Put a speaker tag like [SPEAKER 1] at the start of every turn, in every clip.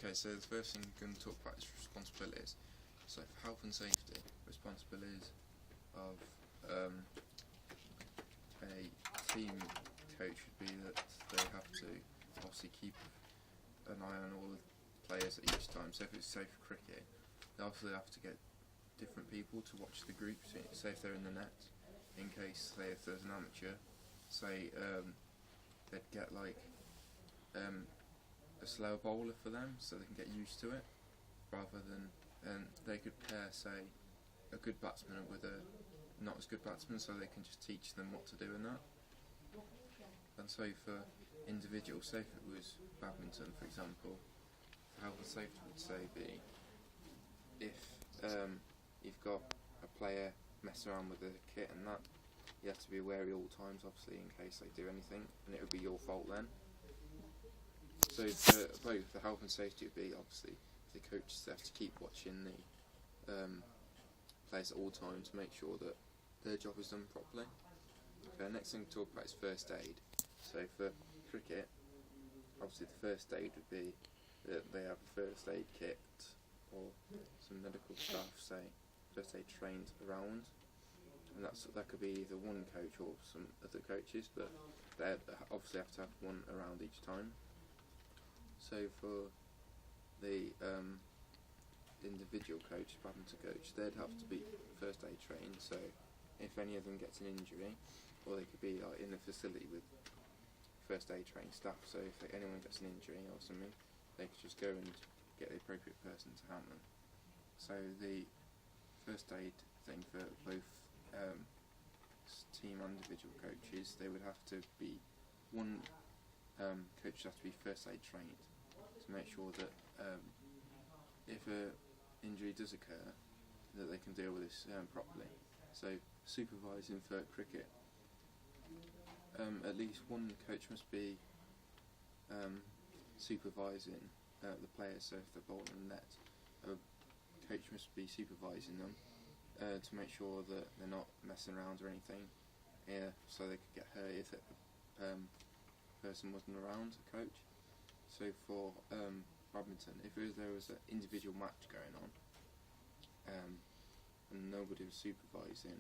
[SPEAKER 1] Okay, so the first thing we're going to talk about is responsibilities. So for health and safety, responsibilities of a team coach would be that they have to obviously keep an eye on all the players at each time. So if it's say for cricket, they obviously have to get different people to watch the groups. Say if they're in the net, in case say if there's an amateur, say they'd get like a slower bowler for them so they can get used to it, rather than they could pair say a good batsman with a not as good batsman, so they can just teach them what to do in that. And so for individuals, say if it was badminton for example, for health and safety would say be if you've got a player messing around with the kit and that, you have to be wary all times obviously in case they do anything, and it would be your fault then. So for both the health and safety would be obviously the coaches have to keep watching the players at all times to make sure that their job is done properly. Okay, next thing to talk about is first aid. So for cricket, obviously the first aid would be that they have a first aid kit or some medical staff, say first aid trained around, and that could be either one coach or some other coaches, but they obviously have to have one around each time. So for the individual coach, badminton coach, they'd have to be first aid trained, so if any of them gets an injury, or they could be like in a facility with first aid trained staff, so if anyone gets an injury or something, they could just go and get the appropriate person to help them. So the first aid thing for both team and individual coaches, they would have to be one coach has to be first aid trained to make sure that if an injury does occur, that they can deal with this properly. So supervising for cricket, at least one coach must be supervising the players. So if they're bowling in the net, a coach must be supervising them to make sure that they're not messing around or anything, so they could get hurt if the person wasn't around, a coach. So for badminton, if there was an individual match going on and nobody was supervising,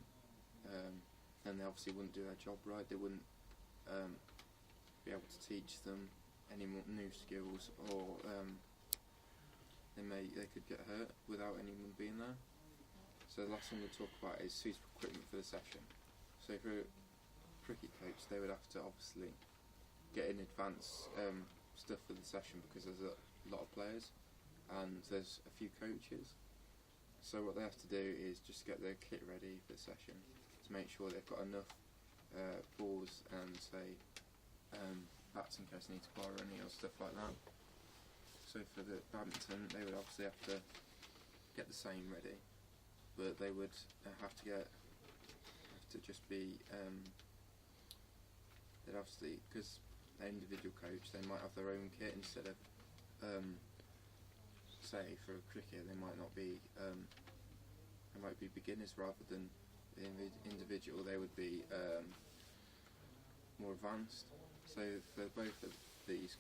[SPEAKER 1] then they obviously wouldn't do their job right. They wouldn't be able to teach them any more new skills, or they could get hurt without anyone being there. So the last thing we'll talk about is suitable equipment for the session. So for a cricket coach, they would have to obviously get in advance stuff for the session, because there's a lot of players and there's a few coaches. So what they have to do is just get their kit ready for the session to make sure they've got enough balls and say bats in case they need to borrow any or stuff like that. So for the badminton, they would obviously have to get the same ready, but they would have to just be they'd obviously, because they're individual coach, they might have their own kit instead of say for cricket they might not be they might be beginners rather than the individual. They would be more advanced. So for both of these,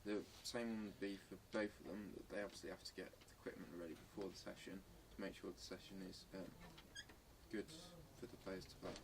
[SPEAKER 1] the same one would be for both of them, that they obviously have to get the equipment ready before the session to make sure the session is good for the players to play.